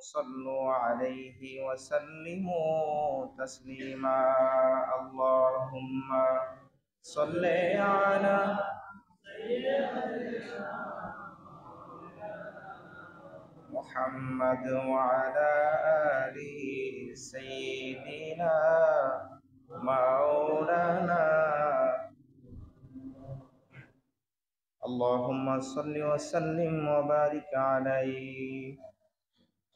صلوا عليه وسلموا تسليما اللهم صل على محمد وعلى آله سيدنا مولانا اللهم صل وسلم وبارك عليه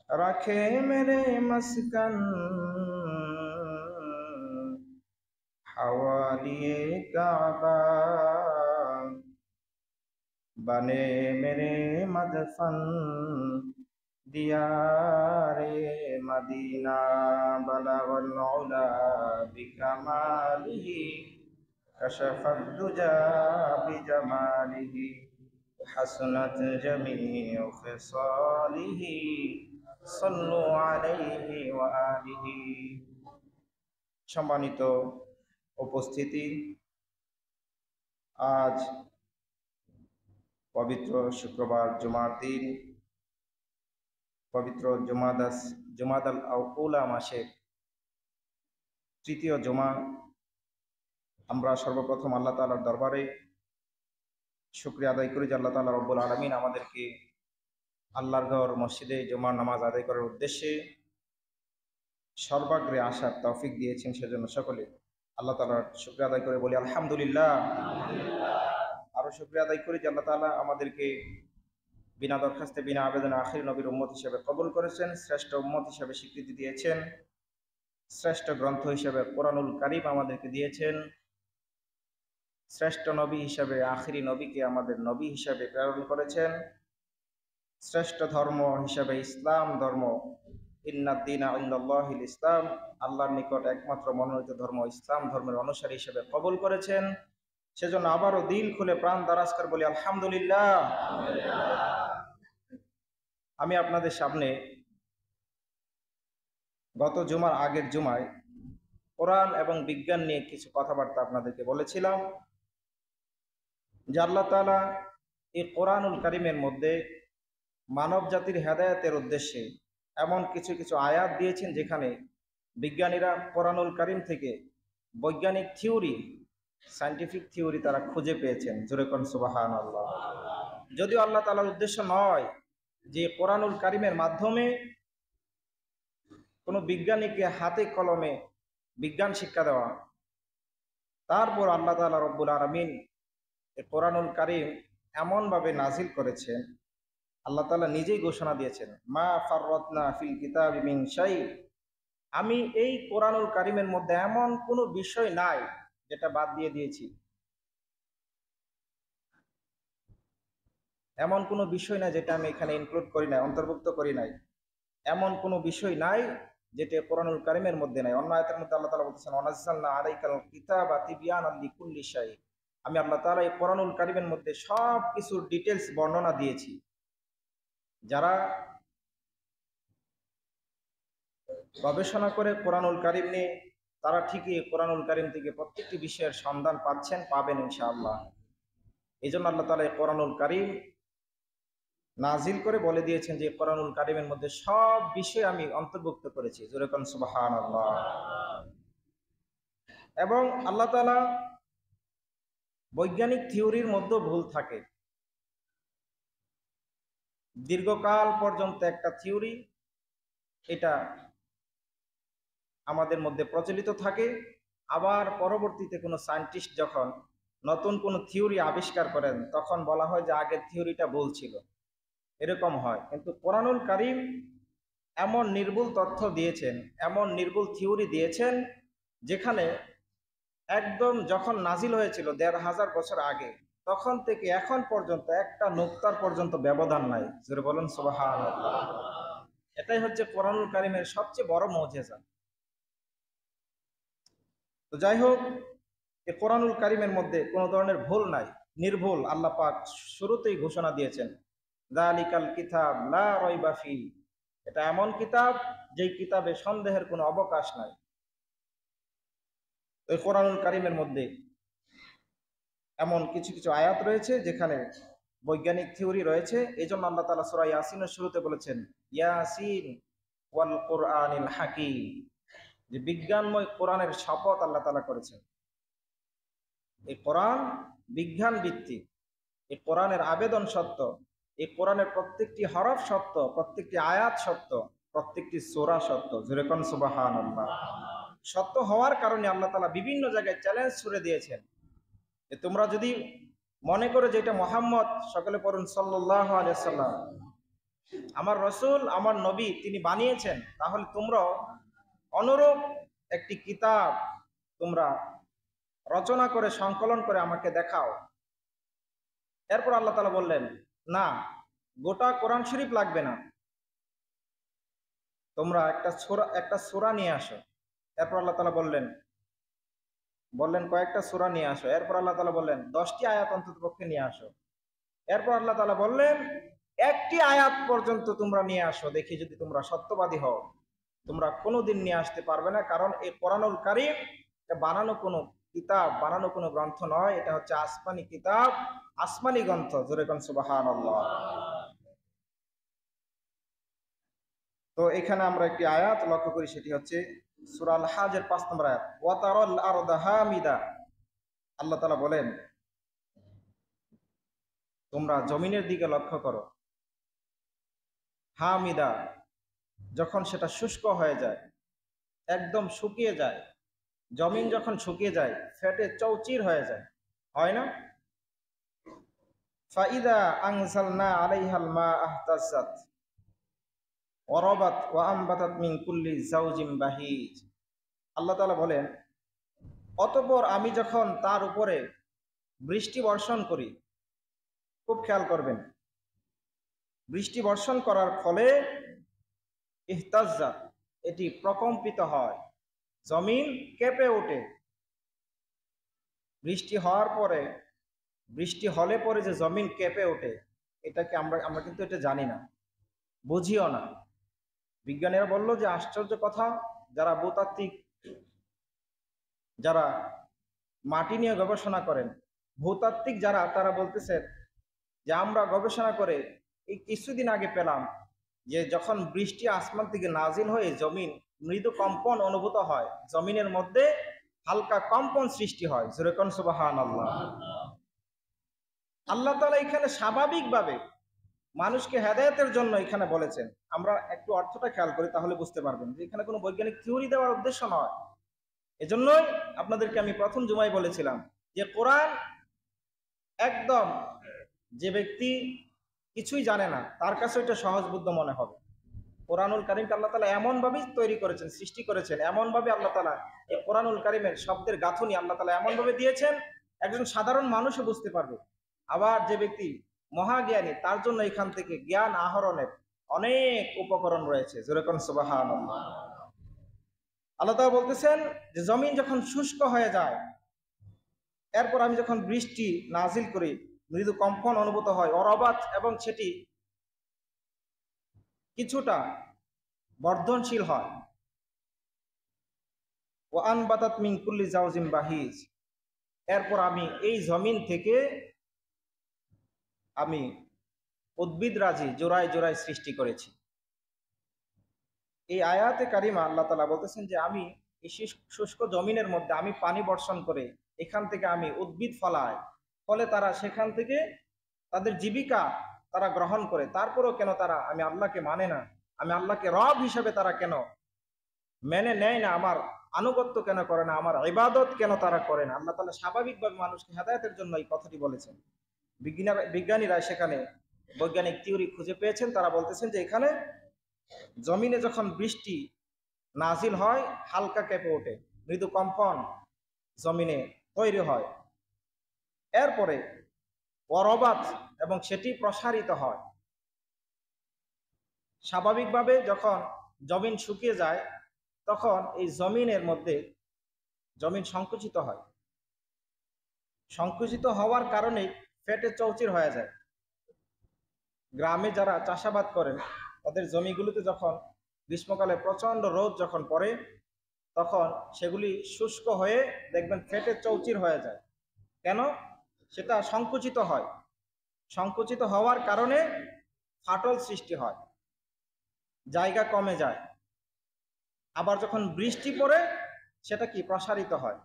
रखे मेरे मस्कन हवालिए काबा बने मेरे मदफन दियारे मदीना बलगल उला बिकमालिही कशफत दुजा बिजमालिही हसनत जमीउ खिसालिही सल्लु अलैहि व आलिहि। সম্মানিত উপস্থিতি, আজ পবিত্র শুক্রবার জুমার দিন, পবিত্র জুমাদাল আউলা মাসের তৃতীয় জুমা। আমরা সর্বপ্রথম আল্লাহ তাআলার দরবারে শুকরিয়া আদায় করি যে আল্লাহ তাআলা রব্বুল আলামিন আমাদেরকে আল্লাহর ঘর মসজিদে জুমার নামাজ আদায় করার উদ্দেশ্যে সর্বাগ্রে আসার তৌফিক দিয়েছেন। সেজন্য সকলে আল্লাহ তাআলার শুকরিয়া আদায় করে বলি আলহামদুলিল্লাহ। আরো শুকরিয়া আদায় করি যে আল্লাহ তাআলা আমাদেরকে বিনা দরখাস্তে বিনা আবেদনে আখির নবীর উম্মত হিসেবে কবুল করেছেন, শ্রেষ্ঠ উম্মত হিসেবে স্বীকৃতি দিয়েছেন, শ্রেষ্ঠ গ্রন্থ হিসেবে কোরআনুল কারীম আমাদেরকে দিয়েছেন, শ্রেষ্ঠ নবী হিসেবে আখিরি নবীকে আমাদের নবী হিসেবে প্রেরণ করেছেন, শ্রেষ্ঠ ধর্ম হিসেবে ইসলাম ধর্ম, ইন্নাদ-দীনা ইনদাল্লাহিল ইসলাম, আল্লাহর নিকট একমাত্র মনোনীত ধর্ম ইসলাম ধর্মের অনুসারী হিসেবে কবুল করেছেন। সেজন্য আবারও দিল খুলে প্রাণ দারাজ করে বলি আলহামদুলিল্লাহ। আমি আপনাদের সামনে গত জুমার আগের জুমায় কোরআন এবং বিজ্ঞান নিয়ে কিছু কথাবার্তা আপনাদেরকে বলেছিলাম যে আল্লাহ তাআলা এই কোরআনুল কারীমের মধ্যে মানব জাতির হেদায়েতের উদ্দেশ্যে এমন কিছু কিছু আয়াত দিয়েছেন যেখানে বিজ্ঞানীরা কোরআনুল কারীম থেকে বৈজ্ঞানিক থিওরি, সায়েন্টিফিক থিওরি তারা খুঁজে পেয়েছেন। জোরে কোন সুবহানাল্লাহ। যদিও আল্লাহ তাআলার উদ্দেশ্য নয় যে কোরআনুল কারীমের মাধ্যমে কোনো বিজ্ঞানীকে হাতে কলমে বিজ্ঞান শিক্ষা দেওয়া, তারপর আল্লাহ তাআলা রব্বুল আলামিন এই কোরআনুল কারীম এমনভাবে নাজিল করেছেন, আল্লাহ তাআলা নিজেই ঘোষণা দিয়েছেন মা ফাররাতনা ফিল কিতাবি মিন শাই, আমি এই কোরআনুল কারীমের মধ্যে এমন কোনো বিষয় নাই যেটা বাদ দিয়ে দিয়েছি, এমন কোনো বিষয় নাই যেটা আমি এখানে ইনক্লুড করি নাই, অন্তর্ভুক্ত করি নাই, এমন কোনো বিষয় নাই যেটা কোরআনুল কারীমের মধ্যে নাই। অন্য আয়াতের মধ্যে আল্লাহ তাআলা বলতেছেন ওয়ানাজ্জালনা আলাইকাল কিতাবা তিবয়ানাল লিকুল্লি শাই, আমি আল্লাহ তাআলা এই কোরআনুল কারীমের মধ্যে সব কিছুর ডিটেইলস বর্ণনা দিয়েছি। যারা গবেষণা করে কোরআনুল কারীম নিয়ে, তারা ঠিকই কোরআনুল কারীম থেকে প্রত্যেকটি বিষয়ের সন্ধান পাচ্ছেন, পাবেন ইনশাআল্লাহ। এই জন্য আল্লাহ তাআলা এই কোরআনুল কারীম নাজিল করে বলে দিয়েছেন যে কোরআনুল কারীমের মধ্যে সব বিষয় আমি অন্তর্ভুক্ত করেছি। জোরে কোন সুবহানাল্লাহ। এবং আল্লাহ তাআলা বৈজ্ঞানিক থিওরির মধ্যে ভুল থাকে। দীর্ঘকাল পর্যন্ত একটা থিওরি এটা আমাদের মধ্যে প্রচলিত থাকে, আবার পরবর্তীতে কোনো সায়েন্টিস্ট যখন নতুন কোনো থিওরি আবিষ্কার করেন তখন বলা হয় যে আগের থিওরিটা ভুল ছিল, এরকম হয়। কিন্তু কোরআনুল কারীম এমন নির্ভুল তথ্য দিয়েছেন, এমন নির্ভুল থিওরি দিয়েছেন যেখানে একদম যখন নাজিল হয়েছিল ১৫০০ বছর আগে, তখন থেকে এখন পর্যন্ত একটা নুক্তার পর্যন্ত ব্যবধান নাই। জোরে বলুন সুবহানাল্লাহ। এটাই হচ্ছে কোরআনুল কারীমের সবচেয়ে বড় মুজিজা। তো যাই হোক, এই কোরআনুল কারীমের মধ্যে কোনো ধরনের ভুল নাই, নির্ভুল। আল্লাহ পাক শুরুতেই ঘোষণা দিয়েছেন যালিকাল কিতাব লা রাইবা ফি, এটা এমন কিতাব যেই কিতাবে সন্দেহের কোনো অবকাশ নাই। এই কোরআনুল কারীমের মধ্যে এমন কিছু কিছু আয়াত রয়েছে যেখানে বৈজ্ঞানিক থিওরি রয়েছে। এই জন্য আল্লাহ তাআলা সূরা ইয়াসিনের শুরুতে বলেছেন ইয়াসিন ওয়াল কুরআনিল হাকিম, যে বিজ্ঞানময় কোরআনের শপথ আল্লাহ তাআলা করেছেন। এই কোরআন বিজ্ঞান ভিত্তিক, এই কোরআনের আবেদন সত্য, এই কোরআনের প্রত্যেকটি হরফ সত্য, প্রত্যেকটি আয়াত সত্য, প্রত্যেকটি সূরা সত্য। জোরে কোন সুবহানাল্লাহ। সত্য হওয়ার কারণে আল্লাহ তাআলা বিভিন্ন জায়গায় চ্যালেঞ্জ ছুড়ে দিয়েছেন যে তোমরা যদি মনে করো যে এটা মুহাম্মদ, সকলে পড়ুন সাল্লাল্লাহু আলাইহি সাল্লাম, আমার রসুল, আমার নবী তিনি বানিয়েছেন, তাহলে তোমরাও অনুরূপ একটি কিতাব তোমরা রচনা করে সংকলন করে আমাকে দেখাও। এরপর আল্লাহ তাআলা বললেন, না, গোটা কোরআন শরীফ লাগবে না, তোমরা একটা সূরা নিয়ে আসো। এরপর আল্লাহ তাআলা বললেন কয়েকটা সূরা নিয়ে আসো। এরপর আল্লাহ তাআলা বললেন 10টি আয়াত অন্তত পক্ষে নিয়ে আসো। এরপর আল্লাহ তাআলা বললেন একটি আয়াত পর্যন্ত তোমরা নিয়ে আসো, দেখি যদি তোমরা সত্যবাদী হও। তোমরা কোনোদিন নিয়ে আসতে পারবে না, কারণ এই কোরআনুল কারীম এটা বানানো কোনো কিতাব, বানানো কোনো গ্রন্থ নয়, এটা হচ্ছে আসমানি কিতাব, আসমানি গ্রন্থ। জোরে কোন সুবহানাল্লাহ। তো এখানে আমরা একটি আয়াত লক্ষ্য করি, সেটি হচ্ছে সূরা আল হাজের 5 নম্বর আয়াত, ওয়া তারাল আরদা হামিদা। আল্লাহ তাআলা বলেন তোমরা জমিনের দিকে লক্ষ্য করো, হামিদা, যখন সেটা শুষ্ক হয়ে যায়, একদম শুকিয়ে যায়, জমিন যখন শুকিয়ে যায় ফেটে চৌচির হয়ে যায়, হয় না? ফাইদা আনজালনা আলাইহাল মা আহতাসাত ওয়ারাবাত ওয়া আমবাতাত মিন কুল্লি জাওজিন বাহিজ। আল্লাহ তাআলা বলেন অতঃপর আমি যখন তার উপরে বৃষ্টি বর্ষণ করি, খুব খেয়াল করবেন, বৃষ্টি বর্ষণ করার ফলে ইহতাজ্জাত, এটি প্রকম্পিত হয়, জমিন কেঁপে ওঠে। বৃষ্টি হওয়ার পরে, বৃষ্টি হলে পরে যে জমিন কেঁপে ওঠে, এটাকে আমরা কিন্তু এটা জানি না, বুঝিও না। বিজ্ঞানীরা বলল যে আশ্চর্য কথা, যারা ভূতাত্ত্বিক, যারা মাটি নিয়ে গবেষণা করেন, ভূতাত্ত্বিক যারা, তারা বলতেছে যে আমরা গবেষণা করে এই কিছুদিন আগে পেলাম যে যখন বৃষ্টি আসমান থেকে নাজিল হয়ে জমিন মৃদু কম্পন অনুভূত হয়, জমিনের মধ্যে হালকা কম্পন সৃষ্টি হয়। জোরে কোন সুবহানাল্লাহ। আল্লাহ তাআলা এখানে স্বাভাবিকভাবে মানুষকে হেদায়েতের জন্য এখানে বলেছেন। আমরা একটু অর্থটা খেয়াল করি, তাহলে বুঝতে পারবেন যে এখানে কোনো বৈজ্ঞানিক থিওরি দেওয়ার উদ্দেশ্য নয়। এজন্যই আপনাদেরকে আমি প্রথম জুমায় বলেছিলাম যে কোরআন একদম, যে ব্যক্তি কিছুই জানে না তার কাছে এটা সহজবোধ্য মনে হবে। কোরআনুল কারীমকে আল্লাহ তাআলা এমন ভাবেই তৈরি করেছেন, সৃষ্টি করেছেন, এমন ভাবে আল্লাহ তাআলা এই কোরআনুল কারীমের শব্দের গাঁথুনি আল্লাহ তাআলা এমন ভাবে দিয়েছেন একজন সাধারণ মানুষও বুঝতে পারবে। আবার যে ব্যক্তি মহাজ্ঞানী তার জন্য এখান থেকে জ্ঞান আহরণের অনেক উপকরণ রয়েছে। জোরে কোন সুবহানাল্লাহ। আল্লাহ তাআলা বলতেছেন যে জমিন যখন শুষ্ক হয়ে যায়, এরপর আমি যখন বৃষ্টি নাজিল করি, মৃদু কম্পন অনুভূত হয়, অরবাত, এবং সেটি কিছুটা বর্ধনশীল হয়, ও আনবাতাত মিন কুল্লি জাওজিন বাহিজ, এরপর আমি এই জমিন থেকে আমি উদ্ভিদ রাজি জোড়ায় জোড়ায় সৃষ্টি করেছি। এই আয়াতে কারিমা আল্লাহ তাআলা বলতেছেন যে আমি এই শুষ্ক জমিনের মধ্যে আমি পানি বর্ষণ করে এখান থেকে আমি উদ্ভিদ ফলাই, ফলে তারা সেখান থেকে তাদের জীবিকা তারা গ্রহণ করে। তারপরেও কেন তারা আমি আল্লাহকে মানে না, আমি আল্লাহকে রব হিসেবে তারা কেন মেনে নেয় না, আমার আনুগত্য কেন করে না, আমার ইবাদত কেন তারা করে না? আল্লাহ তাআলা স্বাভাবিকভাবে মানুষকে হেদায়েতের জন্য এই কথাটি বলেছেন। বিজ্ঞানীরা সেখানে বৈজ্ঞানিক থিওরি খুঁজে পেয়েছেন। তারা বলতেছেন যে এখানে জমিনে যখন বৃষ্টি নাজিল হয়, হালকা কেঁপে ওঠে, মৃদু কম্পন জমিনে তৈরি হয়, এরপরে অরবাত, এবং সেটি প্রসারিত হয়। স্বাভাবিকভাবে যখন জমিন শুকিয়ে যায় তখন এই জমিনের মধ্যে জমিন সংকুচিত হয়, সংকুচিত হওয়ার কারণে ফেটে চৌচির হয়ে যায়। গ্রামে যারা চাষাবাদ করেন তাদের জমিগুলোতে যখন গ্রীষ্মকালে প্রচন্ড রোদ যখন পড়ে, তখন সেগুলি শুষ্ক হয়ে দেখবেন ফেটে চৌচির হয়ে যায়। কেন? সেটা সংকুচিত হয়, সংকুচিত হওয়ার কারণে ফাটল সৃষ্টি হয়, জায়গা কমে যায়। আবার যখন বৃষ্টি পড়ে সেটা কি প্রসারিত হয়।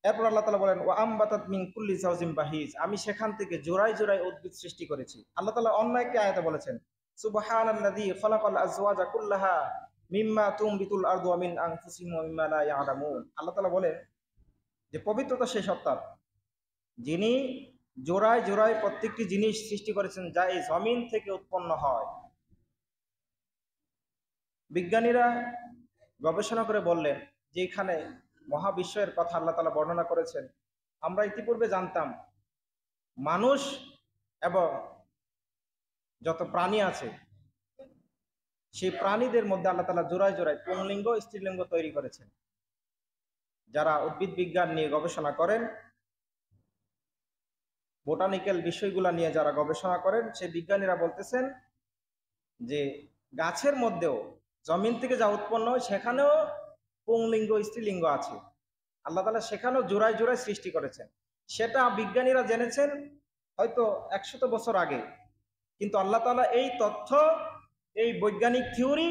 এরপর আল্লাহ তাআলা বলেন ওয়া আমবাতাত মিন কুল্লি জাওজিন বাহিজ, আমি সেখান থেকে জোড়ায় জোড়ায় উদ্ভিদ সৃষ্টি করেছি। আল্লাহ তাআলা অন্য একটি আয়াতে বলেছেন সুবহানাল্লাযী খালাকাল আজওয়াজা কুল্লাহা মিম্মা তুমবিতুল আরদু ওয়া মিন আনফুসিহিম ওয়া মিম্মা লা ইয়ালামুন। আল্লাহ তাআলা বলেন যে পবিত্রতা সেই সত্তার, যিনি জোড়ায় জোড়ায় প্রত্যেকটি জিনিস সৃষ্টি করেছেন যা এই জমিন থেকে উৎপন্ন হয়। বিজ্ঞানীরা গবেষণা করে বললেন যে এখানে মহাবিশ্বের কথা আল্লাহ তাআলা বর্ণনা করেছেন। আমরা ইতিপূর্বে জানতাম মানুষ এবং যত প্রাণী আছে সেই প্রাণীদের মধ্যে আল্লাহ তাআলা জোড়ায় জোড়ায় পুংলিঙ্গ স্ত্রীলিঙ্গ তৈরি করেছেন। যারা উদ্ভিদ বিজ্ঞান নিয়ে গবেষণা করেন, বোটানিক্যাল বিষয়গুলা নিয়ে যারা গবেষণা করেন, সেই বিজ্ঞানীরা বলতেছেন যে গাছের মধ্যেও জমিন থেকে যা উৎপন্ন হয় সেখানেও পুংলিঙ্গ স্ত্রীলিঙ্গ আছে। আল্লাহ তাআলা সেখানেও জোড়ায় জোড়ায় সৃষ্টি করেছেন। সেটা বিজ্ঞানীরা জেনেছেন হয়তো 100 বছর আগে, কিন্তু আল্লাহ তাআলা এই তথ্য, এই বৈজ্ঞানিক থিওরি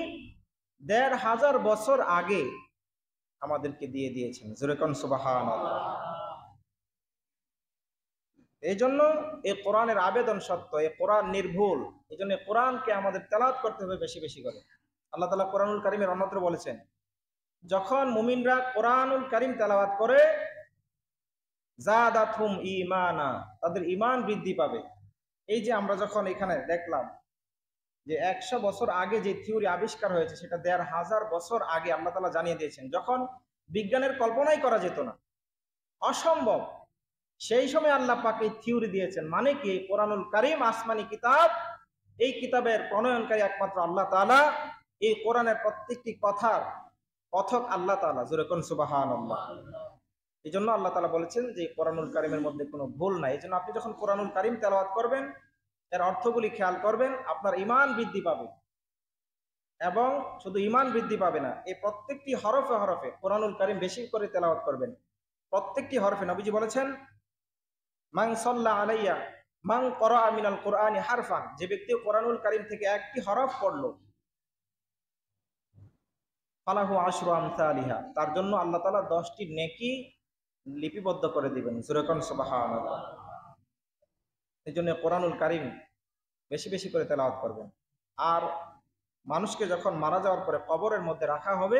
1500 বছর আগে আমাদেরকে দিয়ে দিয়েছেন। জোরে কোন সুবহানাল্লাহ। এই জন্য এই কোরআনের আবেদন সত্য, এই কোরআন নির্ভুল। এই জন্য কোরআনকে আমাদের তেলাওয়াত করতে হবে বেশি বেশি করে। আল্লাহ তাআলা কোরআনুল কারীমের অন্যত্র বলেছেন যখন মুমিনরা কোরআনুল কারীম তেলাওয়াত করে জাদাতহুম ঈমানা, তাদের ঈমান বৃদ্ধি পাবে। এই যে আমরা যখন এখানে দেখলাম যে 100 বছর আগে যে থিওরি আবিষ্কার হয়েছে সেটা 1500 বছর আগে আল্লাহ তাআলা জানিয়ে দিয়েছেন, যখন বিজ্ঞানের কল্পনাই করা যেত না, অসম্ভব, সেই সময় আল্লাহ পাক এই থিওরি দিয়েছেন। মানে কি, কোরআনুল কারীম আসমানি কিতাব, এই কিতাবের প্রণয়নকারী একমাত্র আল্লাহ তাআলা। এই কোরআনের প্রত্যেকটি কথার কথক আল্লাহ তাআলা। জোরে কোন সুবহানাল্লাহ। এই জন্য আল্লাহ তাআলা বলেছেন যে কোরআনুল কারীমের মধ্যে কোনো ভুল নাই। এই জন্য আপনি যখন কোরআনুল কারীম তেলাওয়াত করবেন, এর অর্থগুলি খেয়াল করবেন, আপনার ঈমান বৃদ্ধি পাবে। এবং শুধু ঈমান বৃদ্ধি পাবে না, এই প্রত্যেকটি হরফে হরফে কোরআনুল কারীম বেশি করে তেলাওয়াত করবেন। প্রত্যেকটি হরফে নবীজি বলেছেন মান সাল্লা আলাইয়া মান ক্বারা মিনাল কুরআনি হারফান, যে ব্যক্তি কোরআনুল কারীম থেকে একটি হরফ পড়লো ফালাহু আশরু আমসালিহা, তার জন্য আল্লাহ তাআলা 10টি নেকি লিপিবদ্ধ করে দিবেন। সূরা কোন সুবহানাল্লাহ। এই জন্য কোরআনুল কারীম বেশি বেশি করে তেলাওয়াত করবেন। আর মানুষকে যখন মারা যাওয়ার পরে কবরের মধ্যে রাখা হবে,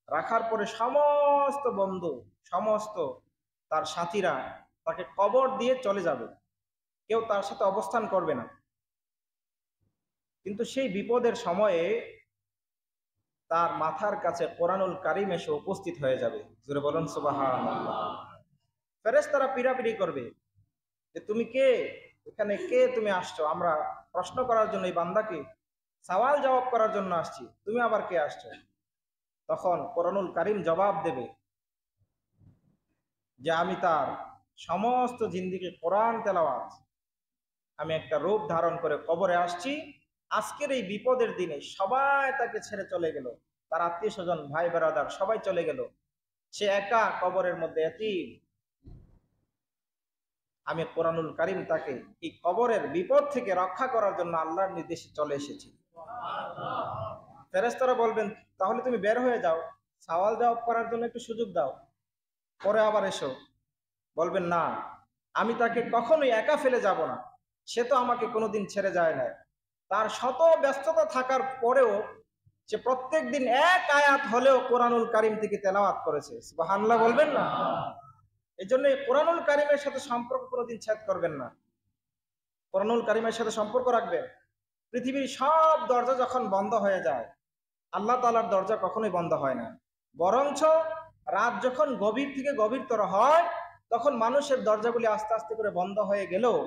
রাখার পরে সমস্ত বন্ধু, সমস্ত তার সাথীরা তাকে কবর দিয়ে চলে যাবে, কেউ তার সাথে অবস্থান করবে না। কিন্তু সেই বিপদের সময়ে তার মাথার কাছে কোরআনুল কারীম এসে উপস্থিত হয়ে যাবে। জোরে বলুন সুবহানাল্লাহ। ফেরেশতারা পিরাপিরি করবে যে তুমি কে, এখানে কে, তুমি আসছো? আমরা প্রশ্ন করার জন্য এই বান্দাকে সওয়াল জবাব করার জন্য আসছি, তুমি আবার কে আসছো? তখন কোরআনুল কারীম জবাব দেবে যে আমি তার সমস্ত জিন্দেগি কোরআন তেলাওয়াত, আমি একটা রূপ ধারণ করে কবরে আসছি। আজকের এই বিপদের দিনে সবাই তাকে ছেড়ে চলে গেল, তার আত্মীয় স্বজন, ভাই বেরাদার সবাই চলে গেল, সে একা কবরের মধ্যে এতিম। আমি কোরআনুল কারীম তাকে এই কবরের বিপদ থেকে রক্ষা করার জন্য আল্লাহর নির্দেশে চলে এসেছি। ফেরেশতারা বলবেন তাহলে তুমি বের হয়ে যাও, সওয়াল জবাব করার জন্য একটু সুযোগ দাও, পরে আবার এসো। বলবেন না, আমি তাকে কখনোই একা ফেলে যাব না, সে তো আমাকে কোনোদিন ছেড়ে যায় না। তার শত ব্যস্ততা থাকার পরেও সে প্রত্যেক দিন এক আয়াত হলেও কোরআনুল কারীম থেকে তেলাওয়াত করেছে। সুবহানাল্লাহ বলবেন না? এই জন্য কোরআনুল কারীমের সাথে সম্পর্ক কোনোদিন ছেদ করবেন না, কোরআনুল কারীমের সাথে সম্পর্ক রাখবেন। পৃথিবীর সব দরজা যখন বন্ধ হয়ে যায়, আল্লাহ তাআলার দরজা কখনোই বন্ধ হয় না। বরঞ্চ রাত যখন গভীর থেকে গভীরতর হয়, তখন মানুষের দরজাগুলি আস্তে আস্তে করে বন্ধ হয়ে গেলেও,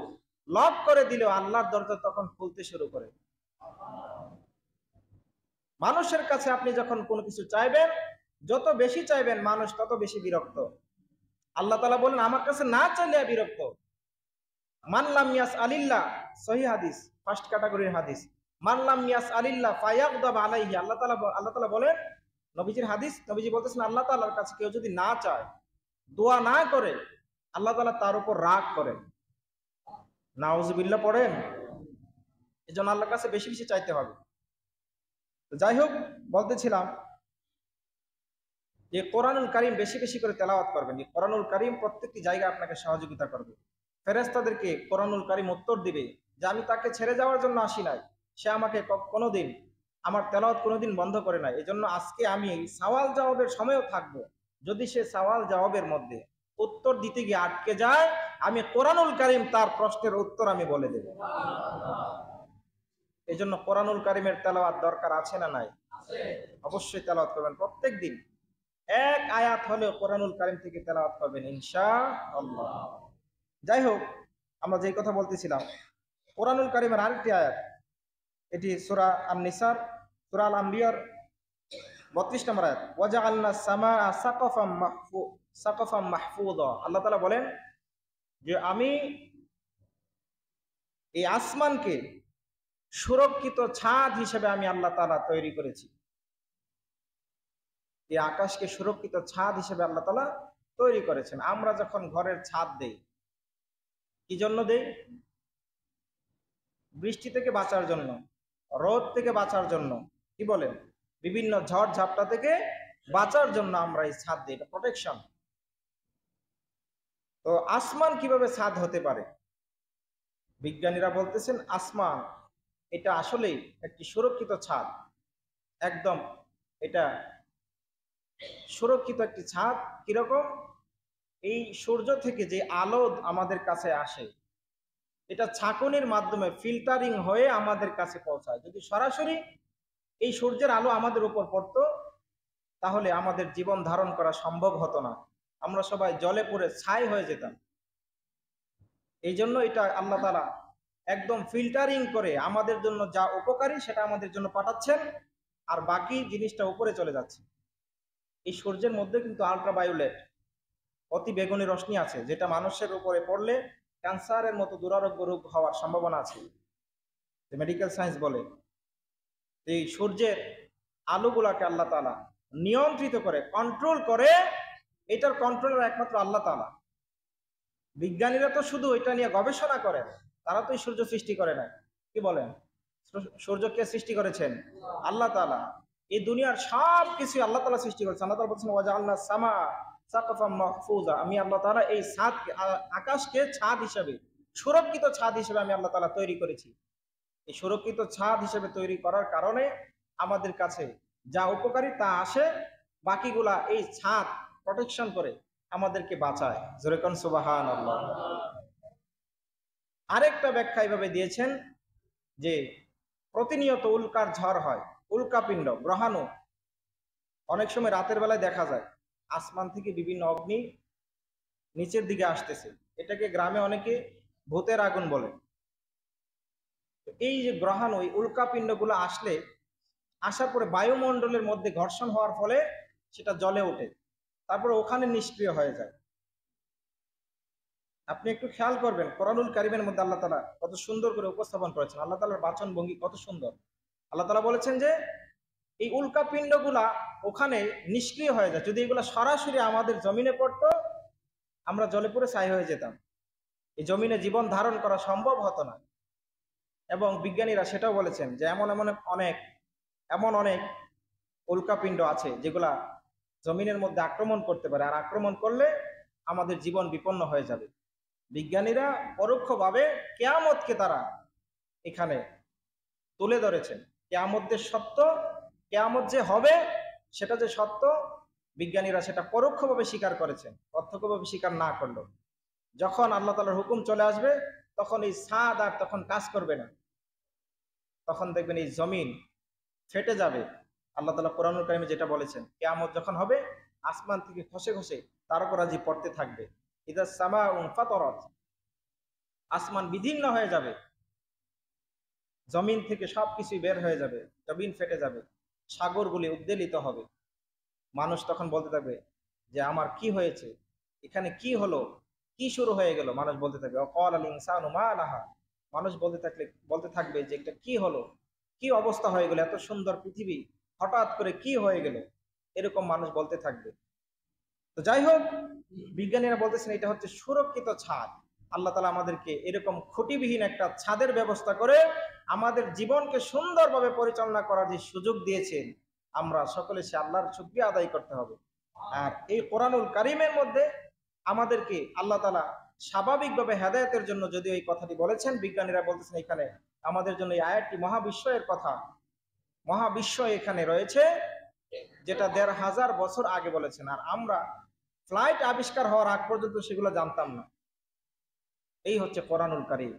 লক করে দিলেও আল্লাহর দরজা তখন খুলতে শুরু করে। মানুষের কাছে আপনি যখন কোনো কিছু চাইবেন, যত বেশি চাইবেন মানুষ তত বেশি বিরক্ত। আল্লাহ তাআলা বলেন আমার কাছে না চাইলে বিরক্ত। মান লাম ইয়াসআলিল্লাহ, সহিহ হাদিস, ফার্স্ট ক্যাটাগরির হাদিস। মান লাম ইয়াসআলিল্লাহ ফায়াগদাব আলাইহি, আল্লাহ তাআলা বলেন, নবীজির হাদিস, নবীজি বলতেছেন আল্লাহ তাআলার কাছে কেউ যদি না চায়, দোয়া না করে, আল্লাহ তাআলা তার উপর রাগ করেন। নাউজুবিল্লাহ পড়েন। এজন্য আল্লাহর কাছে বেশি বেশি চাইতে হবে। তো যাই হোক, বলতেছিলাম যে কোরআনুল কারীম বেশি বেশি করে তেলাওয়াত করবেন। এই কোরআনুল কারীম প্রত্যেকটি জায়গায় আপনাকে সহযোগিতা করবে। ফেরেশতাদেরকে কোরআনুল কারীম উত্তর দিবে যে আমি তাকে ছেড়ে যাওয়ার জন্য আসি নাই, সে আমাকে কোনোদিন আমার তেলাওয়াত কোনোদিন বন্ধ করে নাই, এজন্য আজকে আমি সওয়াল জবাবের সময়ও থাকবো। যদি সে সওয়াল জবাবের মধ্যে উত্তর দিতে গিয়ে আটকে যায়, আমি কোরআনুল কারীম তার প্রশ্নের উত্তর আমি বলে দেব। এই জন্য কোরআনুল কারীমের তেলাওয়াত দরকার আছে না নাই? অবশ্যই তেলাওয়াত করবেন প্রত্যেক দিন। এক আয়াত হলেও কোরআনুল কারীম থেকে তেলাওয়াত করবেন ইনশাআল্লাহ। যাই হোক, আমরা যেই কথা বলতেছিলাম, কোরআনুল কারীমের আরেকটি আয়াত, এটি সূরা আন-নিসার, সূরা আল-আম্বিয়ার 32 নম্বর আয়াত, ওয়াজআলনা সামাআ সাকফাম মাহফুযা। আল্লাহ তাআলা বলেন যে আমি এই আসমানকে সুরক্ষিত ছাদ হিসেবে আমি আল্লাহ তাআলা তৈরি করেছি। এই আকাশকে সুরক্ষিত ছাদ হিসেবে আল্লাহ তাআলা তৈরি করেছেন। আমরা যখন ঘরের ছাদ দেই, কি জন্য দেই? বৃষ্টি থেকে বাঁচার জন্য, রোদ থেকে বাঁচার জন্য, কি বলেন, বিভিন্ন ঝড় ঝাপটা থেকে বাঁচার জন্য আমরা এই ছাদ দিই, এটা প্রোটেকশন। তো আসমান কিভাবে ছাদ হতে পারে? বিজ্ঞানীরা বলতেছেন আসমান এটা আসলেই একটি সুরক্ষিত ছাদ। একদম এটা সুরক্ষিত একটি ছাদ। কিরকম? এই সূর্য থেকে যে আলো আমাদের কাছে আসে, এটা ছাঁকনির মাধ্যমে ফিল্টারিং হয়ে আমাদের কাছে পৌঁছায়। যদি সরাসরি এই সূর্যের আলো আমাদের উপর পড়তো, তাহলে আমাদের জীবন ধারণ করা সম্ভব হতো না, আমরা সবাই জলে পুড়ে ছাই হয়ে যেতাম। এই জন্য এটা আল্লাহ তাআলা একদম ফিল্টারিং করে আমাদের জন্য যা উপকারী সেটা আমাদের জন্য পাঠাচ্ছেন, আর বাকি জিনিসটা উপরে চলে যাচ্ছে। এই সূর্যের মধ্যে কিন্তু আল্ট্রাভায়োলেট, অতি বেগুনি রশ্মি আছে, যেটা মানুষের উপরে পড়লে ক্যান্সারের মতো দুরারোগ্য রোগ হওয়ার সম্ভাবনা আছে, মেডিকেল সায়েন্স বলে। এই সূর্যের আলোগুলাকে আল্লাহ তাআলা নিয়ন্ত্রিত করে, কন্ট্রোল করে। এটার কন্ট্রোলার একমাত্র আল্লাহ তাআলা। বিজ্ঞানীরা তো শুধু এটা নিয়ে গবেষণা করেন, তারা তো এই সূর্য সৃষ্টি করে না। কি বলেন? সূর্যকে সৃষ্টি করেছেন আল্লাহ তাআলা। এই দুনিয়ার সব কিছু আল্লাহ তাআলা সৃষ্টি করেছেন। আল্লাহ তাআলা বলছেন ওয়াজআলনা সামা সাকফাম মাহফুজা, আমি আল্লাহ তাআলা এই ছাদ, আকাশকে ছাদ হিসেবে, সুরক্ষিত ছাদ হিসেবে আমি আল্লাহ তাআলা তৈরি করেছি। এই সুরক্ষিত ছাদ হিসেবে তৈরি করার কারণে আমাদের কাছে যা উপকারী তা আসে, বাকিগুলা এই ছাদ প্রোটেকশন করে আমাদেরকে বাঁচায়। জোরে কোন সুবহানাল্লাহ। আরেকটা ব্যাখ্যা এইভাবে দিয়েছেন যে প্রতিনিয়ত উল্কার ঝড় হয়, উল্কাপিণ্ড, গ্রহাণু অনেক সময় রাতের বেলায় দেখা যায় আসমান থেকে বিভিন্ন অগ্নি নিচের দিকে আসতেছে। এটাকে গ্রামে অনেকে ভূতের আগুন বলে। এই যে গ্রহাণু, এই উল্কাপিণ্ডগুলো আসলে, আসার পরে বায়ুমণ্ডলের মধ্যে ঘর্ষণ হওয়ার ফলে সেটা জ্বলে ওঠে, তারপরে ওখানে নিষ্ক্রিয় হয়ে যায়। আপনি একটু খেয়াল করবেন, কোরআনুল কারীমের মধ্যে আল্লাহ তাআলা কত সুন্দর করে উপস্থাপন করেছেন। আল্লাহ তাআলার বাচন ভঙ্গি কত সুন্দর। আল্লাহ তাআলা বলেছেন যে এই উল্কাপিণ্ডগুলা ওখানে নিষ্ক্রিয় হয়ে যায়। যদি এগুলা সরাসরি আমাদের জমিনে পড়তো, আমরা জলে পুড়ে ছাই হয়ে যেতাম, এই জমিনে জীবন ধারণ করা সম্ভব হতো না। এবং বিজ্ঞানীরা সেটাও বলেছেন যে এমন অনেক উল্কাপিণ্ড আছে যেগুলা জমিনের মধ্যে আক্রমণ করতে পারে, আর আক্রমণ করলে আমাদের জীবন বিপন্ন হয়ে যাবে। বিজ্ঞানীরা পরোক্ষভাবে কিয়ামতকে তারা এখানে তুলে ধরেছেন। কিয়ামত যে সত্য, কিয়ামত যে হবে সেটা যে সত্য, বিজ্ঞানীরা সেটা পরোক্ষভাবে স্বীকার করেছেন, প্রত্যক্ষভাবে স্বীকার না করলেও। যখন আল্লাহ তাআলার হুকুম চলে আসবে, তখন এই ছাদ আর তখন কাজ করবে না, তখন দেখবেন এই জমিন ফেটে যাবে। আল্লাহ তাআলা কোরআনুল কারীমে যেটা বলেছেন, কিয়ামত যখন হবে আসমান থেকে খসে খসে তারকারাজি পড়তে থাকবে। ইদা সামাউ ফাতারাত, আসমান বিদীর্ণ হয়ে যাবে, জমিন থেকে সবকিছু বের হয়ে যাবে, জমিন ফেটে যাবে, সাগরগুলি উদ্বেলিত হবে। মানুষ তখন বলতে থাকবে যে আমার কি হয়েছে, এখানে কি হলো, কি শুরু হয়ে গেল। মানুষ বলতে থাকবে অকাল আল ইনসানু মা লাহা, মানুষ বলতে থাকবে যে এটা কি হলো, কি অবস্থা হয়ে গেল, এত সুন্দর পৃথিবী হঠাৎ করে কি হয়ে গেল, এরকম মানুষ বলতে থাকবে। তো যাই হোক, বিজ্ঞানীরা বলতেছেন এটা হচ্ছে সুরক্ষিত ছাদ। আল্লাহ তাআলা আমাদেরকে এরকম খুঁটিবিহীন একটা ছাদের ব্যবস্থা করে আমাদের জীবনকে সুন্দরভাবে পরিচালনা করার যে সুযোগ দিয়েছেন, আমরা সকলে সে আল্লাহর শুকরিয়া আদায় করতে হবে। আর এই কোরআনুল কারীমের মধ্যে আমাদেরকে আল্লাহ তাআলা স্বাভাবিকভাবে হেদায়েতের জন্য যদিও এই কথাটি বলেছেন, বিজ্ঞানীরা বলতেছেন এখানে আমাদের জন্য এই আয়াতটি মহাবিস্ময়ের কথা। মহাবিস্ময় এখানে রয়েছে, যেটা ১৫০০ বছর আগে বলেছেন, আর আমরা ফ্লাইট আবিষ্কার হওয়ার আগ পর্যন্ত সেগুলো জানতাম না। এই হচ্ছে কোরআনুল কারীম।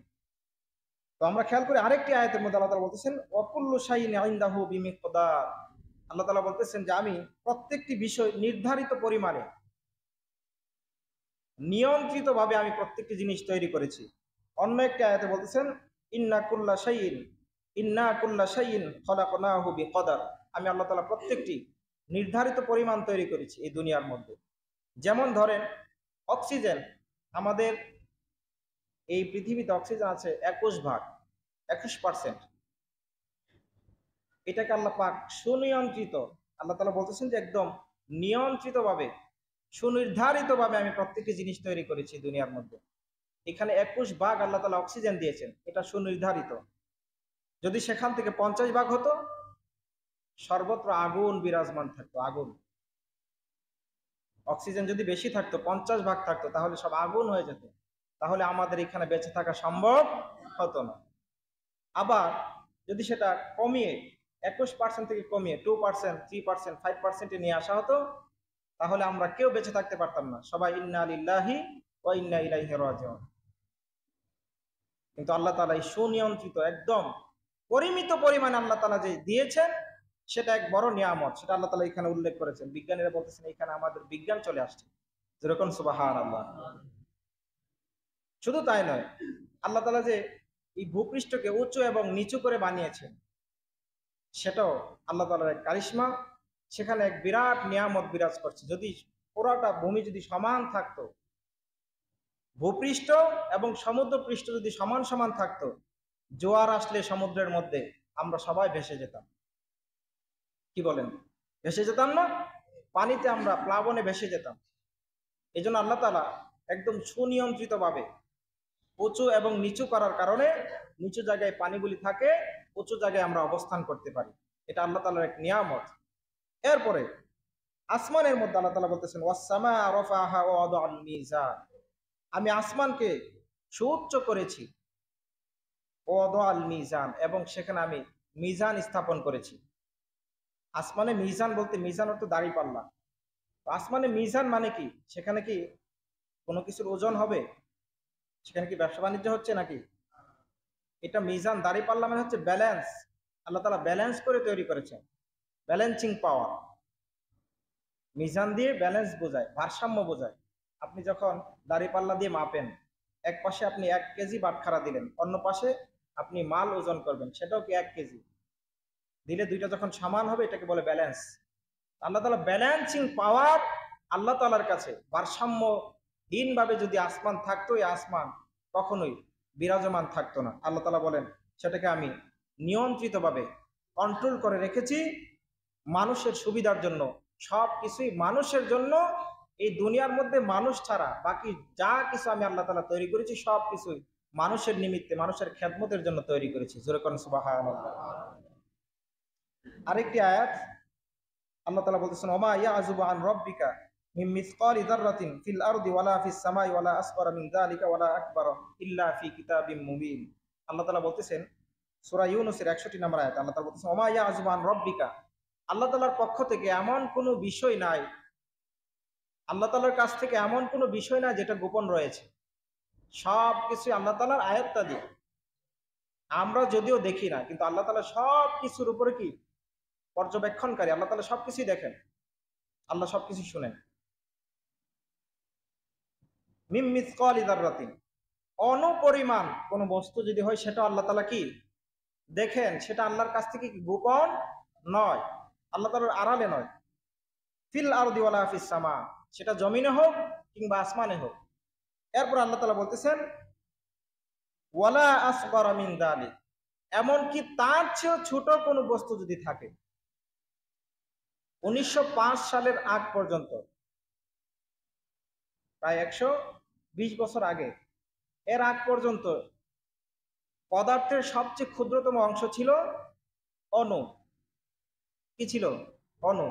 তো আমরা খেয়াল করি আরেকটি আয়াতের মধ্যে আল্লাহ তাআলা বলতেছেন ওয়াকুল্লু শাইইন ইনদাহু বিমিকদার। আল্লাহ তাআলা বলতেছেন যে আমি প্রত্যেকটি বিষয় নির্ধারিত পরিমাণে নিয়ন্ত্রিতভাবে আমি প্রত্যেকটি জিনিস তৈরি করেছি। অন্য একটি আয়াতে বলতেছেন ইন্না কুল্লা শাইইন খলাকনাহু বিকদার। আমি আল্লাহ তাআলা প্রত্যেকটি নির্ধারিত পরিমাণ তৈরি করেছি এই দুনিয়ার মধ্যে। যেমন ধরেন অক্সিজেন, আমাদের এই পৃথিবীতে অক্সিজেন আছে 21%। এটাকে আল্লাহ পাক সুনিয়ন্ত্রিত, আল্লাহ তাআলা বলতেছেন যে একদম নিয়ন্ত্রিতভাবে সুনির্ধারিতভাবে আমি প্রত্যেকটি জিনিস তৈরি করেছি দুনিয়ার মধ্যে। এখানে 21 ভাগ আল্লাহ তাআলা অক্সিজেন দিয়েছেন, এটা সুনির্ধারিত। যদি সেখান থেকে 50 ভাগ হতো, সর্বত্র আগুন বিরাজমান থাকতো, আগুন। অক্সিজেন যদি বেশি থাকতো, 50 ভাগ থাকতো, তাহলে সব আগুন হয়ে যেত, তাহলে আমাদের এখানে বেঁচে থাকা সম্ভব হতো না। আবার যদি সেটা কমিয়ে 21% থেকে কমিয়ে 2%, 3%, 5% নিয়ে আসা হতো, তাহলে আমরা কেউ বেঁচে থাকতে পারতাম না, সবাই ইন্না লিল্লাহি ওয়া ইন্না ইলাইহি রাজিউন। কিন্তু আল্লাহ তাআলা এই সুনিয়ন্ত্রিত একদম পরিমিত পরিমাণে আল্লাহ তাআলা যে দিয়েছেন, সেটা এক বড় নিয়ামত। সেটা আল্লাহ তাআলা এখানে উল্লেখ করেছেন। বিজ্ঞানীরা বলতেছেন এখানে আমাদের বিজ্ঞান চলে আসছে, যেরকম সুবহানাল্লাহ। শুধু তাই নয়, আল্লাহ তাআলা যে এই ভূপৃষ্ঠকে উঁচু এবং নিচু করে বানিয়েছেন, সেটাও আল্লাহ তাআলার এক কারিশমা। সেখানে এক বিরাট নিয়ামত বিরাজ করছে। যদি পুরোটা ভূমি যদি সমান থাকতো, ভূপৃষ্ঠ এবং সমুদ্র পৃষ্ঠ যদি সমান সমান থাকতো, জোয়ার আসলে সমুদ্রের মধ্যে আমরা সবাই ভেসে যেতাম। কি বলেন, ভেসে যেতাম না? পানিতে আমরা প্লাবনে ভেসে যেতাম। এই জন্য আল্লাহ তাআলা একদম সুনিয়ন্ত্রিত ভাবে উঁচু এবং নিচু করার কারণে নিচু জায়গায় পানিগুলি থাকে, উঁচু জায়গায় আমরা অবস্থান করতে পারি। এটা আল্লাহ তাআলার এক নিয়ামত। এরপরে আসমানের মধ্যে আল্লাহ তাআলা বলতেছেন ওয়াস-সামা রাফাহা ওয়া ওয়াদাআল মিজান। আমি আসমানকে সুউচ্চ করেছি, ওয়াদাআল মিজান, এবং সেখানে আমি মিজান স্থাপন করেছি। আসমানে মিজান বলতে, মিজান অর্থ দাঁড়িপাল্লা। আসমানে মিজান মানে কি? সেখানে কি কোনো কিছুর ওজন হবে? সেখানে কি ব্যবসা বাণিজ্য হচ্ছে নাকি? এটা মিজান, দাঁড়িপাল্লা মানে হচ্ছে ব্যালেন্স। আল্লাহ তাআলা ব্যালেন্স করে তৈরি করেছেন, ব্যালেন্সিং পাওয়ার। মিজান দিয়ে ব্যালেন্স বোঝায়, ভারসাম্য বোঝায়। আপনি যখন দাঁড়িপাল্লা দিয়ে মাপেন, এক পাশে আপনি 1 কেজি বাটখারা দিলেন, অন্য পাশে আপনি মাল ওজন করবেন, সেটাও কি 1 কেজি দিলে দুইটা যখন সমান হবে, এটাকে বলে ব্যালেন্স। আল্লাহ তাআলা ব্যালেন্সিং পাওয়ার আল্লাহ তাআলার কাছে। ভারসাম্যহীনভাবে যদি আসমান থাকতো, এই আসমান কখনোই বিরাজমান থাকতো না। আল্লাহ তাআলা বলেন সেটাকে আমি নিয়ন্ত্রিতভাবে কন্ট্রোল করে রেখেছি মানুষের সুবিধার জন্য। সব কিছুই মানুষের জন্য। এই দুনিয়ার মধ্যে মানুষ ছাড়া বাকি যা কিছু আমি আল্লাহ তাআলা তৈরি করেছি, সব কিছুই মানুষের নিমিত্তে, মানুষের খেদমতের জন্য তৈরি করেছি। জোরে কোন সুবহানাল্লাহ। আরেকটি আয়াত আল্লাহ তাআলা বলতেছেন ওমা ইয়াযুবু আন রাব্বিকা মিন মিসকালি যাররাতিন ফিল আরদি ওয়ালা ফিস সামাই ওয়ালা আসগরা মিন যালিকা ওয়ালা আকবার ইল্লা ফি কিতাবিম মুবিন। আল্লাহ তাআলা বলতেছেন সূরা ইউনূসের 61 নম্বর আয়াত, আল্লাহ তাআলা বলতেছেন ওমা ইয়াযুবু আন রাব্বিকা। আল্লাহ তাআলার পক্ষ থেকে এমন কোনো বিষয় নাই, আল্লাহ তাআলার কাছ থেকে এমন কোনো বিষয় নাই যেটা গোপন রয়েছে। সব কিছু আল্লাহ তাআলার আয়াত্তাদি। আমরা যদিও দেখি না, কিন্তু আল্লাহ তাআলা সব কিছুর উপরে কি পর্যবেক্ষণকারী। আল্লাহ তাআলা সবকিছুই দেখেন, আল্লাহ সবকিছু শুনেন। মিম মিসকালি যাররাতিন, অনুপরিমাণ কোন বস্তু যদি হয়, সেটা আল্লাহ তাআলা কি দেখেন। সেটা আল্লাহর কাছ থেকে কি গোপন নয়, আল্লাহ তাআলার আড়ালে নয়। ফিল আরদি ওয়ালা ফিস সামা, সেটা জমিনে হোক কিংবা আসমানে হোক। এরপর আল্লাহ তাআলা বলতেছেন ওয়ালা আসগরা মিন যালিক, এমনকি তার চেয়েও ছোট কোনো বস্তু যদি থাকে। 1905 সালের আগ পর্যন্ত, প্রায় 120 বছর আগে, এর আগ পর্যন্ত পদার্থের সবচেয়ে ক্ষুদ্রতম অংশ ছিল অণু। কি ছিল? অণু।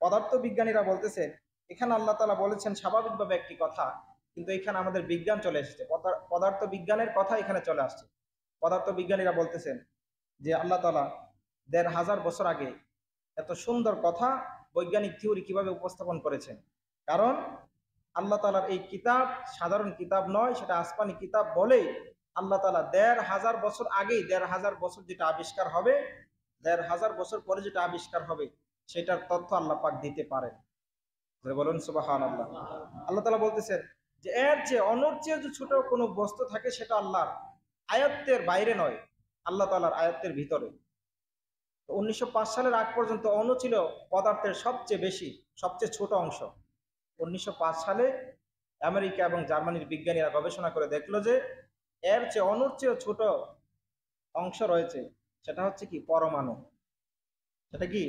পদার্থ বিজ্ঞানীরা বলতেছে, এখানে আল্লাহ তাআলা বলেছেন স্বাভাবিকভাবে একটি কথা, কিন্তু এখানে আমাদের বিজ্ঞান চলে এসেছে, পদার্থ বিজ্ঞানের কথা এখানে চলে আসছে। পদার্থ বিজ্ঞানীরা বলতেছেন যে আল্লাহ তাআলা ১৫০০ বছর আগে এত সুন্দর কথা বৈজ্ঞানিক থিওরি কিভাবে উপস্থাপন করেছেন। কারণ আল্লাহ তাআলার এই কিতাব সাধারণ কিতাব নয়, সেটা আসমানি কিতাব বলেই আল্লাহ তাআলা ১৫০০ বছর আগেই, ১৫০০ বছর যেটা আবিষ্কার হবে, ১৫০০ বছর পরে যেটা আবিষ্কার হবে সেটার তথ্য আল্লাহ পাক দিতে পারেন। বলুন সুবহানাল্লাহ। আল্লাহ তাআলা বলতেছেন যে এর চেয়ে, অণুর চেয়ে যে ছোট কোনো বস্তু থাকে সেটা আল্লাহর আয়ত্তের বাইরে নয়, আল্লাহ তাআলার আয়ত্তের ভিতরে। ১৯০৫ সালের আগ পর্যন্ত অণু ছিল পদার্থের সবচেয়ে বেশি, সবচেয়ে ছোট অংশ। ১৯০৫ সালে আমেরিকা এবং জার্মানির বিজ্ঞানীরা গবেষণা করে দেখলো যে এর চেয়ে, অণুর চেয়ে ছোট অংশ রয়েছে, সেটা হচ্ছে কি? পরমাণু। সেটা কি?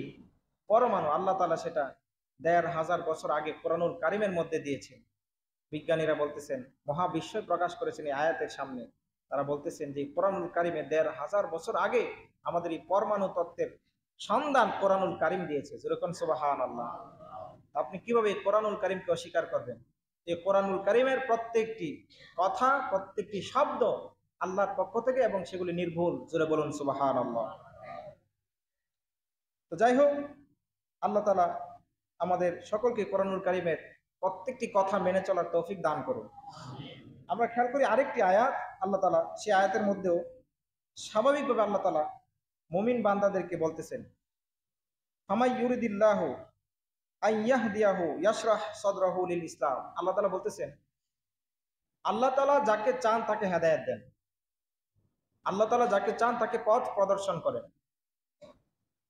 পরমাণু। আল্লাহ তাআলা সেটা ১৫০০ বছর আগে কোরআনুল কারীমের মধ্যে দিয়েছেন। বিজ্ঞানীরা বলতেছেন, মহাবিশ্বই প্রকাশ করেছেন এই আয়াতের সামনে। তারা বলতেছেন যে কোরআনুল কারীমে ১৫০০ বছর আগে আমাদের এই পরমাণু তত্ত্বের সন্ধান কোরআনুল কারীম দিয়েছে। যেরকম সুবহানাল্লাহ। আপনি কিভাবে কোরআনুল কারীমকে অস্বীকার করবেন? এই কোরআনুল কারীমের প্রত্যেকটি কথা, প্রত্যেকটি শব্দ আল্লাহর পক্ষ থেকে, এবং সেগুলি নির্ভুল। জোরে বলুন সুবহানাল্লাহ। তো যাই হোক, আল্লাহ তাআলা আমাদের সকলকে কোরআনুল কারীমের প্রত্যেকটি কথা মেনে চলার তৌফিক দান করুন। আমরা খেয়াল করি আরেকটি আয়াত, আল্লাহ তাআলা সেই আয়াতের মধ্যেও স্বাভাবিকভাবে আল্লাহ তাআলা মুমিন বান্দাদেরকে বলতেছেন, ফামাই ইউরিদিল্লাহু আইয়াহদিয়াহু ইয়াশরাহ সাদরাহু লিল ইসলাম। আল্লাহ তাআলা বলতেছেন, আল্লাহ তাআলা যাকে চান তাকে হেদায়েত দেন। আল্লাহ তাআলা যাকে চান তাকে পথ প্রদর্শন করেন।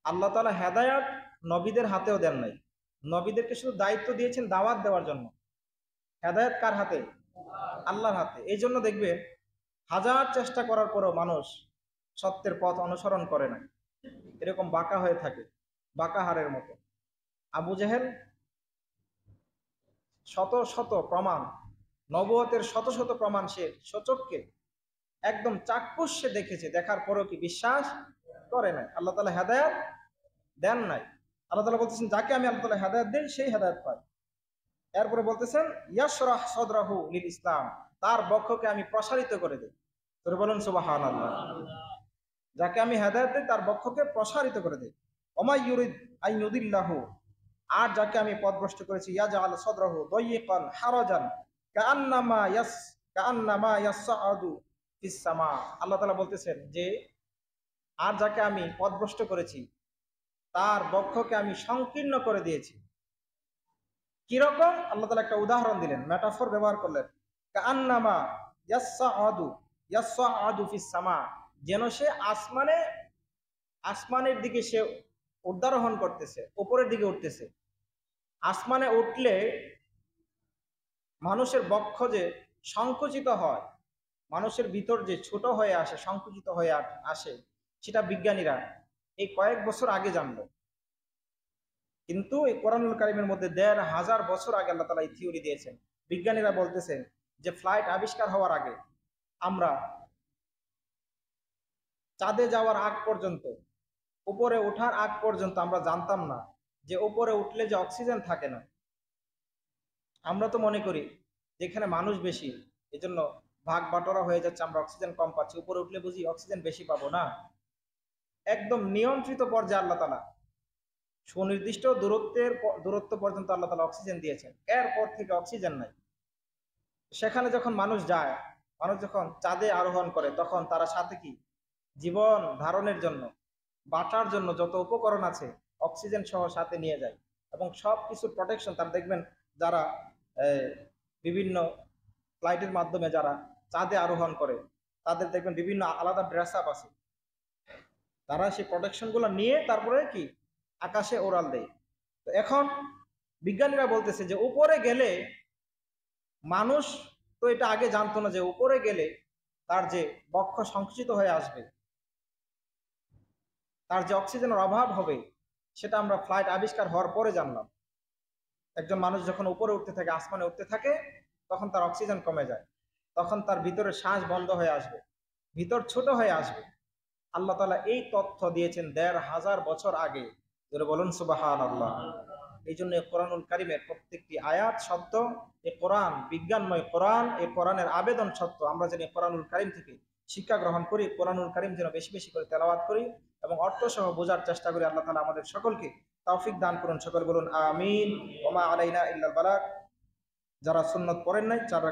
আল্লাহ তাআলা হেদায়েত নবীদের হাতেও দেন নাই। নবীদেরকে শুধু দায়িত্ব দিয়েছেন দাওয়াত দেওয়ার জন্য। হেদায়েত কার হাতে? আল্লাহর হাতে। এই জন্য দেখবে হাজার চেষ্টা করার পরেও মানুষ সত্যের পথ অনুসরণ করে না, এরকম বাঁকা হয়ে থাকে, বাঁকা হাড়ের মতো। আবু জেহেল শত শত প্রমাণ, নবুয়তের শত শত প্রমাণ সে সচক্ষে একদম চাক্ষুষ সে দেখেছে, দেখার পরেও কি বিশ্বাস করে নাই। আল্লাহ তাআলা হেদায়েত দেন নাই। আল্লাহ তাআলা বলতেছেন, যাকে আমি আল্লাহ তাআলা হেদায়েত দেই সেই হেদায়েত পায়। এরপরে বলতেছেন, ইয়াশরাহ সাদরাহু লিল ইসলাম, তার বক্ষকে আমি প্রসারিত করে দেই। তোরে বলুন সুবহানাল্লাহ। যাকে আমি হেদায়েত দেই তার বক্ষকে প্রসারিত করে দেই। ওমাই ইউরিদ আন ইউদিল্লাহু, আর যাকে আমি পথভ্রষ্ট করেছি, ইয়াজআল সাদরাহু দায়িকান হারাজান কাআন্নামা ইয়াসআদু ফিস সামা। আল্লাহ তাআলা বলতেছেন যে আর যাকে আমি পথভ্রষ্ট করেছি তার বক্ষকে আমি সংকীর্ণ করে দিয়েছি। কিরকম? আল্লাহ তাআলা একটা উদাহরণ দিলেন, মেটাফর ব্যবহার করলেন। কাআন্নামা ইয়াসআদু ফিস সামা, যেন সে আসমানের দিকে সে উদ্দারোহণ করতেছে, উপরের দিকে উঠতেছে। আসমানে উঠলে মানুষের বক্ষ যে সংকুচিত হয়, মানুষের ভিতর যে ছোট হয়ে আসে, সংকুচিত হয়ে আসে, সেটা বিজ্ঞানীরা এই কয়েক বছর আগে জানলো। কিন্তু এই কোরআনুল কারীমের মধ্যে ১৫০০ বছর আগে আল্লাহ তাআলা এই থিওরি দিয়েছেন। বিজ্ঞানীরা বলতেছেন যে ফ্লাইট আবিষ্কার হওয়ার আগে, আমরা চাঁদে যাওয়ার আগ পর্যন্ত, উপরে ওঠার আগ পর্যন্ত আমরা জানতাম না যে উপরে উঠলে যে অক্সিজেন থাকে না। আমরা তো মনে করি যেখানে মানুষ বেশি এজন্য ভাগ বাটোয়ারা হয়ে যাচ্ছে, আমরা অক্সিজেন কম পাচ্ছি, উপরে উঠলে বুঝি অক্সিজেন বেশি পাবো। না, একদম নিয়ন্ত্রিত পর্যায়ে আল্লাহ তাআলা সুনির্দিষ্ট দূরত্ব পর্যন্ত আল্লাহ তাআলা অক্সিজেন দিয়েছেন। এরপর থেকে অক্সিজেন নাই। সেখানে যখন মানুষ যায়, মানুষ যখন চাঁদে আরোহণ করে, তখন তারা সাথে কি জীবন ধারণের জন্য, বাঁচার জন্য যত উপকরণ আছে অক্সিজেন সহ সাথে নিয়ে যায়, এবং সব কিছুর প্রোটেকশন। তারা দেখবেন যারা বিভিন্ন ফ্লাইটের মাধ্যমে যারা চাঁদে আরোহণ করে, তাদের দেখবেন বিভিন্ন আলাদা ড্রেস আপ আছে, তারা সেই প্রোটেকশনগুলো নিয়ে তারপরে কি আকাশে ওড়াল দেয়। তো এখন বিজ্ঞানীরা বলতেছে যে উপরে গেলে, মানুষ তো এটা আগে জানতো না যে উপরে গেলে তার যে বক্ষ সংকুচিত হয়ে আসবে, তার যে অক্সিজেনের অভাব হবে, সেটা আমরা ফ্লাইট আবিষ্কার হওয়ার পরে জানলাম। একজন মানুষ যখন উপরে উঠতে থাকে, আসমানে উঠতে থাকে, তখন তার অক্সিজেন কমে যায়, তখন তার ভিতরে শ্বাস বন্ধ হয়ে আসবে, ভিতর ছোট হয়ে আসবে। আল্লাহ তাআলা এই তথ্য দিয়েছেন ১৫০০ বছর আগে। যেটা বলুন সুবহানাল্লাহ। এই জন্য কোরআনুল কারিমের প্রত্যেকটি আয়াত সত্য। এই কোরআন বিজ্ঞানময় কোরআন, এই কোরআনের আবেদন সত্য। আমরা যেন কোরআনুল কারিম থেকে শিক্ষা গ্রহণ করি, কোরআনুল কারিম যেন বেশি বেশি করে তেলাওয়াত করি এবং অর্থ সহ বোঝার চেষ্টা করি। আল্লাহ তাআলা আমাদের সকলকে তৌফিক দান করুন। সকল বলুন আমিন। ওমা আলাইনা ইল্লাল বালাগ। যারা সুন্নত পড়েন নাই 4